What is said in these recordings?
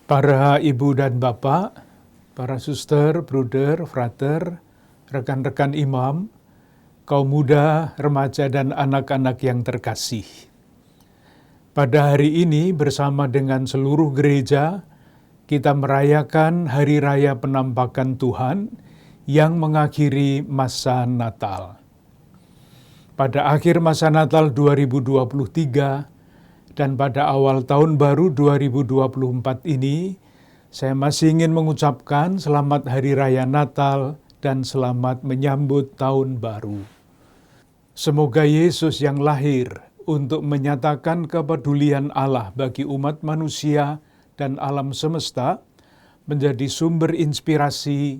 Para ibu dan bapak, para suster, bruder, frater, rekan-rekan imam, kaum muda, remaja, dan anak-anak yang terkasih. Pada hari ini bersama dengan seluruh gereja, kita merayakan Hari Raya Penampakan Tuhan yang mengakhiri masa Natal. Pada akhir masa Natal 2023 dan pada awal tahun baru 2024 ini, saya masih ingin mengucapkan selamat Hari Raya Natal dan selamat menyambut Tahun Baru. Semoga Yesus yang lahir untuk menyatakan kepedulian Allah bagi umat manusia dan alam semesta menjadi sumber inspirasi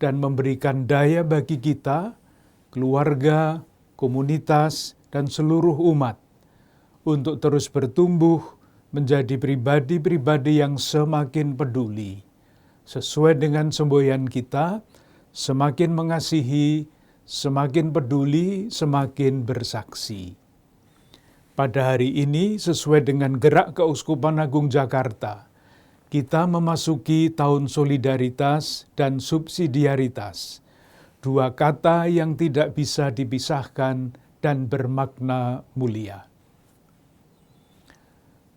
dan memberikan daya bagi kita, keluarga, komunitas, dan seluruh umat untuk terus bertumbuh menjadi pribadi-pribadi yang semakin peduli. Sesuai dengan semboyan kita, semakin mengasihi, semakin peduli, semakin bersaksi. Pada hari ini, sesuai dengan gerak Keuskupan Agung Jakarta, kita memasuki tahun solidaritas dan subsidiaritas. Dua kata yang tidak bisa dipisahkan dan bermakna mulia.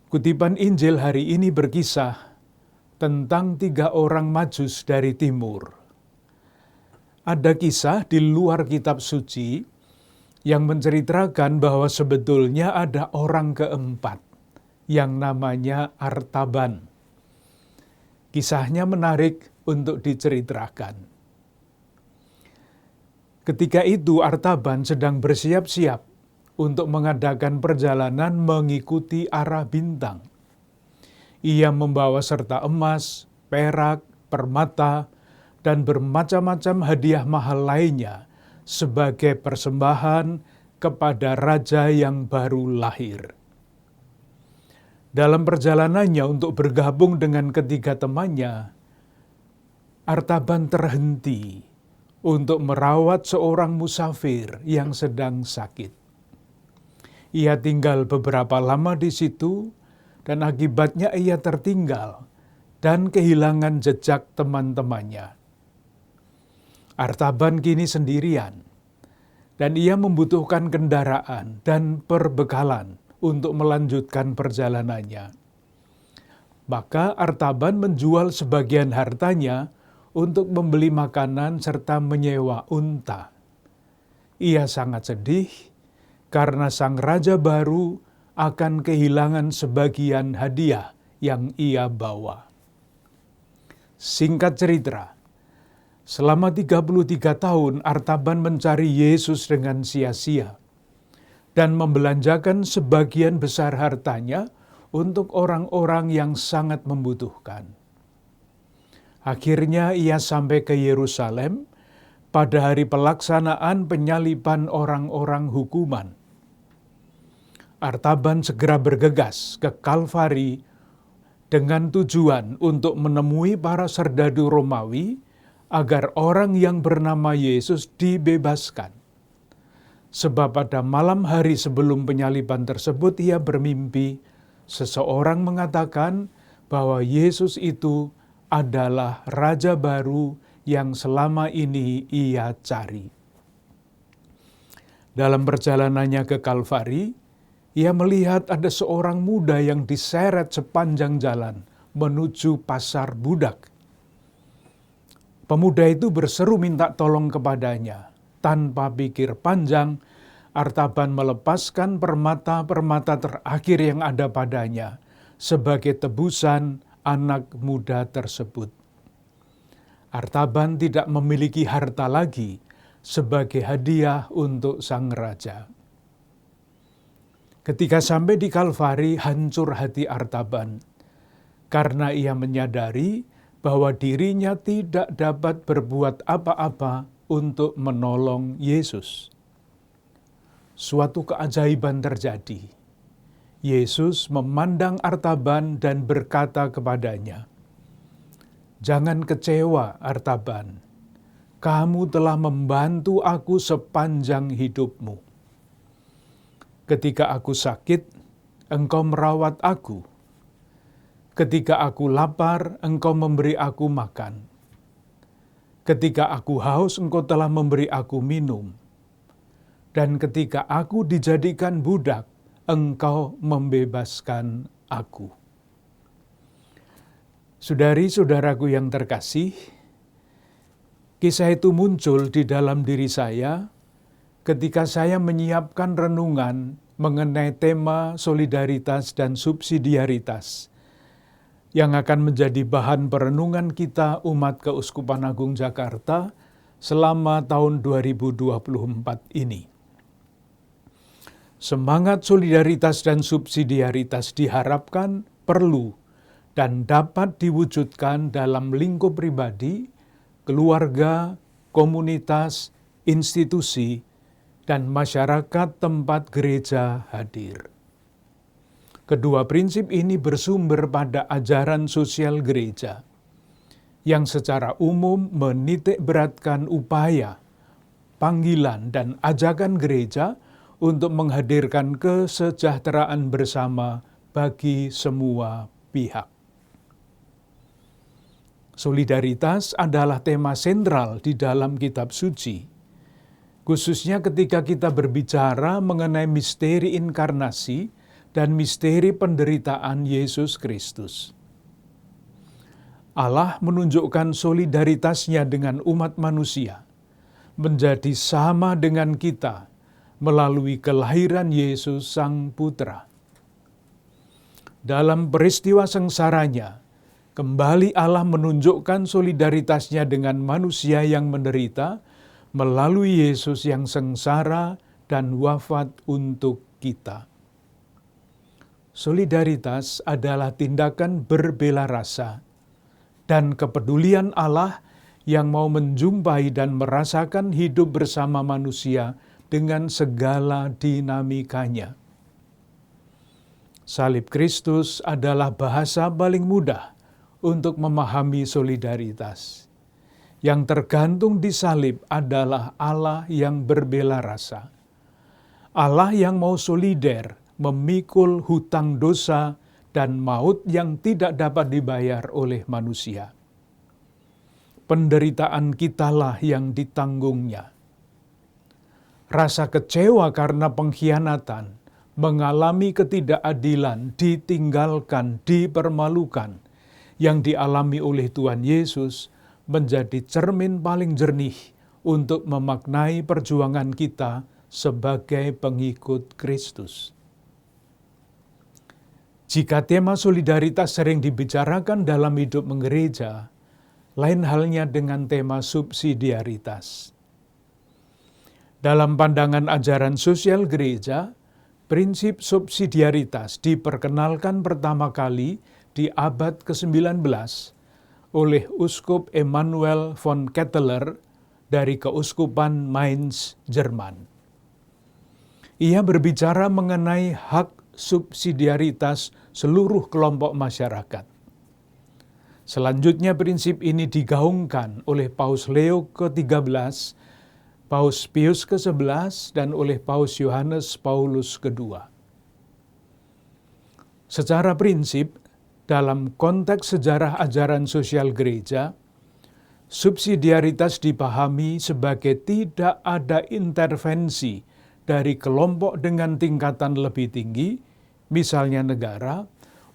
Kutipan Injil hari ini berkisah tentang 3 orang Majus dari timur. Ada kisah di luar kitab suci yang menceritakan bahwa sebetulnya ada orang keempat yang namanya Artaban. Kisahnya menarik untuk diceritakan. Ketika itu Artaban sedang bersiap-siap untuk mengadakan perjalanan mengikuti arah bintang. Ia membawa serta emas, perak, permata, dan bermacam-macam hadiah mahal lainnya sebagai persembahan kepada raja yang baru lahir. Dalam perjalanannya untuk bergabung dengan ketiga temannya, Artaban terhenti untuk merawat seorang musafir yang sedang sakit. Ia tinggal beberapa lama di situ, dan akibatnya ia tertinggal dan kehilangan jejak teman-temannya. Artaban kini sendirian, dan ia membutuhkan kendaraan dan perbekalan untuk melanjutkan perjalanannya. Maka Artaban menjual sebagian hartanya untuk membeli makanan serta menyewa unta. Ia sangat sedih karena sang raja baru akan kehilangan sebagian hadiah yang ia bawa. Singkat cerita, selama 33 tahun Artaban mencari Yesus dengan sia-sia dan membelanjakan sebagian besar hartanya untuk orang-orang yang sangat membutuhkan. Akhirnya ia sampai ke Yerusalem pada hari pelaksanaan penyaliban orang-orang hukuman. Artaban segera bergegas ke Kalvari dengan tujuan untuk menemui para serdadu Romawi agar orang yang bernama Yesus dibebaskan. Sebab pada malam hari sebelum penyaliban tersebut ia bermimpi, seseorang mengatakan bahwa Yesus itu adalah raja baru yang selama ini ia cari. Dalam perjalanannya ke Kalvari, ia melihat ada seorang muda yang diseret sepanjang jalan menuju pasar budak. Pemuda itu berseru minta tolong kepadanya. Tanpa pikir panjang, Artaban melepaskan permata-permata terakhir yang ada padanya sebagai tebusan anak muda tersebut. Artaban tidak memiliki harta lagi sebagai hadiah untuk sang raja. Ketika sampai di Kalvari, hancur hati Artaban karena ia menyadari bahwa dirinya tidak dapat berbuat apa-apa untuk menolong Yesus. Suatu keajaiban terjadi. Yesus memandang Artaban dan berkata kepadanya, "Jangan kecewa, Artaban. Kamu telah membantu aku sepanjang hidupmu. Ketika aku sakit, engkau merawat aku. Ketika aku lapar, Engkau memberi aku makan. Ketika aku haus, Engkau telah memberi aku minum. Dan ketika aku dijadikan budak, Engkau membebaskan aku. Saudari-saudaraku yang terkasih, kisah itu muncul di dalam diri saya ketika saya menyiapkan renungan mengenai tema solidaritas dan subsidiaritas yang akan menjadi bahan perenungan kita umat Keuskupan Agung Jakarta selama tahun 2024 ini. Semangat solidaritas dan subsidiaritas diharapkan perlu dan dapat diwujudkan dalam lingkup pribadi, keluarga, komunitas, institusi, dan masyarakat tempat gereja hadir. Kedua prinsip ini bersumber pada ajaran sosial gereja, yang secara umum menitikberatkan upaya, panggilan, dan ajakan gereja untuk menghadirkan kesejahteraan bersama bagi semua pihak. Solidaritas adalah tema sentral di dalam kitab suci, khususnya ketika kita berbicara mengenai misteri inkarnasi dan misteri penderitaan Yesus Kristus. Allah menunjukkan solidaritasnya dengan umat manusia, menjadi sama dengan kita melalui kelahiran Yesus Sang Putra. Dalam peristiwa sengsaranya, kembali Allah menunjukkan solidaritasnya dengan manusia yang menderita melalui Yesus yang sengsara dan wafat untuk kita. Solidaritas adalah tindakan berbela rasa dan kepedulian Allah yang mau menjumpai dan merasakan hidup bersama manusia dengan segala dinamikanya. Salib Kristus adalah bahasa paling mudah untuk memahami solidaritas. Yang tergantung di salib adalah Allah yang berbela rasa. Allah yang mau solider, memikul hutang dosa dan maut yang tidak dapat dibayar oleh manusia. Penderitaan kitalah yang ditanggungnya. Rasa kecewa karena pengkhianatan, mengalami ketidakadilan, ditinggalkan, dipermalukan, yang dialami oleh Tuhan Yesus menjadi cermin paling jernih untuk memaknai perjuangan kita sebagai pengikut Kristus. Jika tema solidaritas sering dibicarakan dalam hidup menggereja, lain halnya dengan tema subsidiaritas. Dalam pandangan ajaran sosial gereja, prinsip subsidiaritas diperkenalkan pertama kali di abad ke-19 oleh Uskup Emanuel von Ketteler dari Keuskupan Mainz, Jerman. Ia berbicara mengenai hak subsidiaritas seluruh kelompok masyarakat. Selanjutnya prinsip ini digaungkan oleh Paus Leo ke-13, Paus Pius ke-11, dan oleh Paus Yohanes Paulus II. Secara prinsip, dalam konteks sejarah ajaran sosial gereja, subsidiaritas dipahami sebagai tidak ada intervensi dari kelompok dengan tingkatan lebih tinggi, misalnya negara,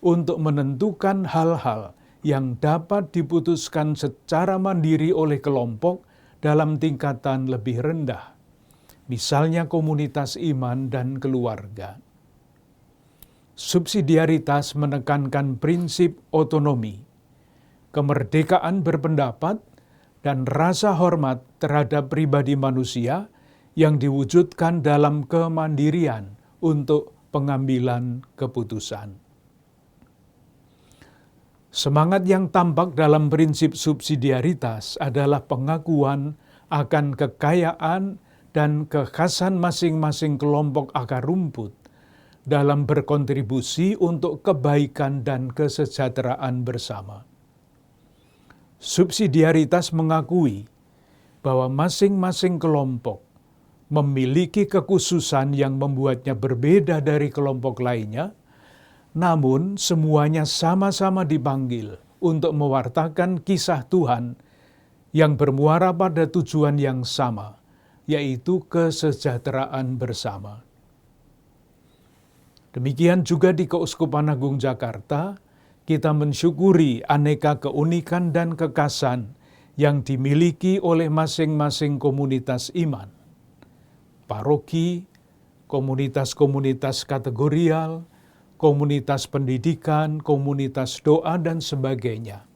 untuk menentukan hal-hal yang dapat diputuskan secara mandiri oleh kelompok dalam tingkatan lebih rendah, misalnya komunitas iman dan keluarga. Subsidiaritas menekankan prinsip otonomi, kemerdekaan berpendapat, dan rasa hormat terhadap pribadi manusia yang diwujudkan dalam kemandirian untuk pengambilan keputusan. Semangat yang tampak dalam prinsip subsidiaritas adalah pengakuan akan kekayaan dan kekhasan masing-masing kelompok akar rumput dalam berkontribusi untuk kebaikan dan kesejahteraan bersama. Subsidiaritas mengakui bahwa masing-masing kelompok memiliki kekhususan yang membuatnya berbeda dari kelompok lainnya, Namun semuanya sama-sama dipanggil untuk mewartakan kisah Tuhan yang bermuara pada tujuan yang sama, yaitu kesejahteraan bersama. Demikian juga di Keuskupan Agung Jakarta, kita mensyukuri aneka keunikan dan kekhasan yang dimiliki oleh masing-masing komunitas iman. Paroki, komunitas-komunitas kategorial, komunitas pendidikan, komunitas doa, dan sebagainya,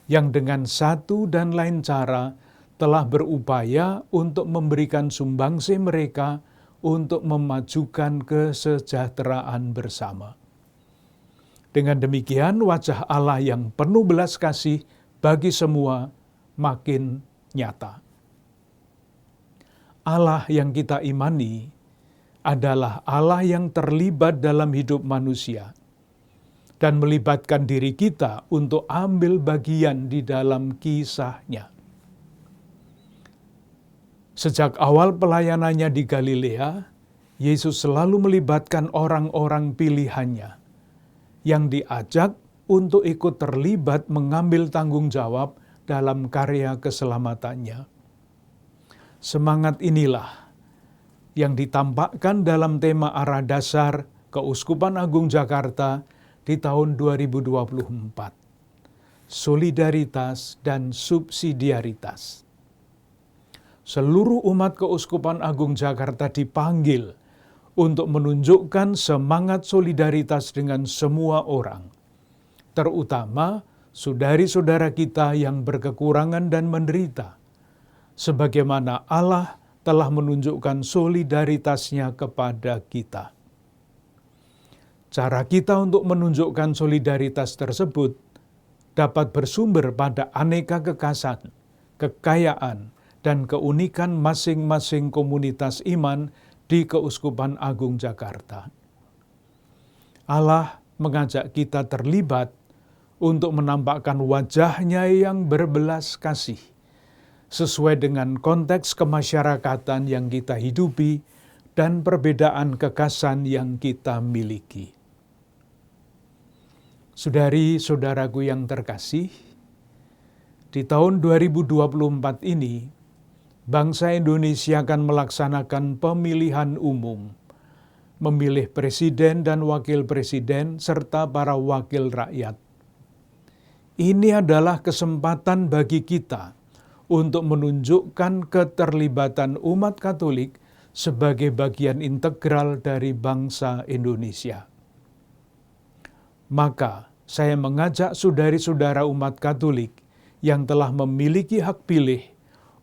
yang dengan satu dan lain cara telah berupaya untuk memberikan sumbangsi mereka untuk memajukan kesejahteraan bersama. Dengan demikian, wajah Allah yang penuh belas kasih bagi semua makin nyata. Allah yang kita imani adalah Allah yang terlibat dalam hidup manusia dan melibatkan diri kita untuk ambil bagian di dalam kisahnya. Sejak awal pelayanannya di Galilea, Yesus selalu melibatkan orang-orang pilihannya yang diajak untuk ikut terlibat mengambil tanggung jawab dalam karya keselamatannya. Semangat inilah yang ditampakkan dalam tema arah dasar Keuskupan Agung Jakarta di tahun 2024. Solidaritas dan subsidiaritas. Seluruh umat Keuskupan Agung Jakarta dipanggil untuk menunjukkan semangat solidaritas dengan semua orang, terutama saudari-saudara kita yang berkekurangan dan menderita, sebagaimana Allah telah menunjukkan solidaritasnya kepada kita. Cara kita untuk menunjukkan solidaritas tersebut dapat bersumber pada aneka kekhasan, kekayaan, dan keunikan masing-masing komunitas iman di Keuskupan Agung Jakarta. Allah mengajak kita terlibat untuk menampakkan wajahnya yang berbelas kasih, sesuai dengan konteks kemasyarakatan yang kita hidupi dan perbedaan kekhasan yang kita miliki. Saudari-saudaraku yang terkasih, di tahun 2024 ini, bangsa Indonesia akan melaksanakan pemilihan umum, memilih presiden dan wakil presiden serta para wakil rakyat. Ini adalah kesempatan bagi kita untuk menunjukkan keterlibatan umat Katolik sebagai bagian integral dari bangsa Indonesia. Maka, saya mengajak saudari-saudara umat Katolik yang telah memiliki hak pilih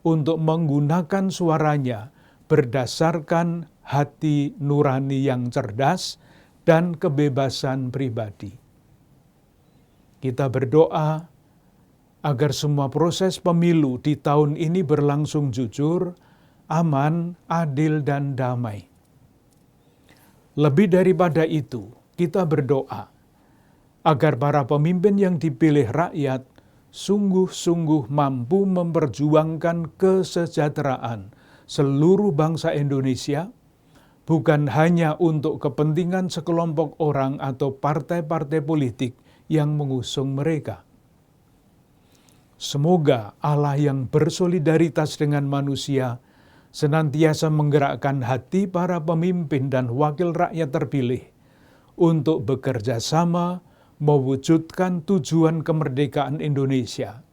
untuk menggunakan suaranya berdasarkan hati nurani yang cerdas dan kebebasan pribadi. Kita berdoa agar semua proses pemilu di tahun ini berlangsung jujur, aman, adil, dan damai. Lebih daripada itu, kita berdoa agar para pemimpin yang dipilih rakyat sungguh-sungguh mampu memperjuangkan kesejahteraan seluruh bangsa Indonesia, bukan hanya untuk kepentingan sekelompok orang atau partai-partai politik yang mengusung mereka. Semoga Allah yang bersolidaritas dengan manusia senantiasa menggerakkan hati para pemimpin dan wakil rakyat terpilih untuk bekerja sama mewujudkan tujuan kemerdekaan Indonesia,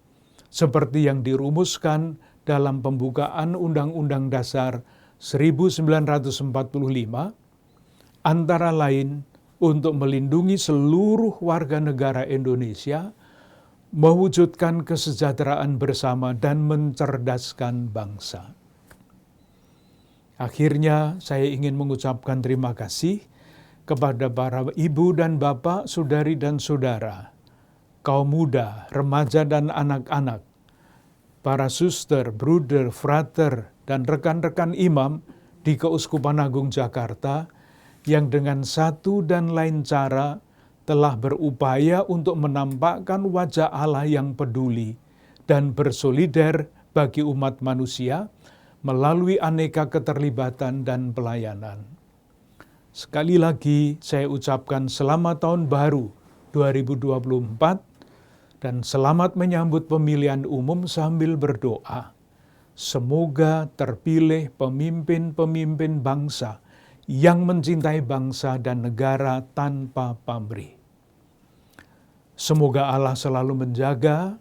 seperti yang dirumuskan dalam pembukaan Undang-Undang Dasar 1945, antara lain untuk melindungi seluruh warga negara Indonesia, mewujudkan kesejahteraan bersama, dan mencerdaskan bangsa. Akhirnya, saya ingin mengucapkan terima kasih kepada para ibu dan bapak, saudari dan saudara, kaum muda, remaja dan anak-anak, para suster, bruder, frater, dan rekan-rekan imam di Keuskupan Agung Jakarta yang dengan satu dan lain cara telah berupaya untuk menampakkan wajah Allah yang peduli dan bersolider bagi umat manusia melalui aneka keterlibatan dan pelayanan. Sekali lagi saya ucapkan selamat tahun baru 2024 dan selamat menyambut pemilihan umum sambil berdoa. Semoga terpilih pemimpin-pemimpin bangsa yang mencintai bangsa dan negara tanpa pamrih. Semoga Allah selalu menjaga,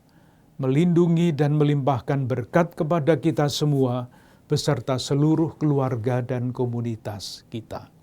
melindungi dan melimpahkan berkat kepada kita semua beserta seluruh keluarga dan komunitas kita.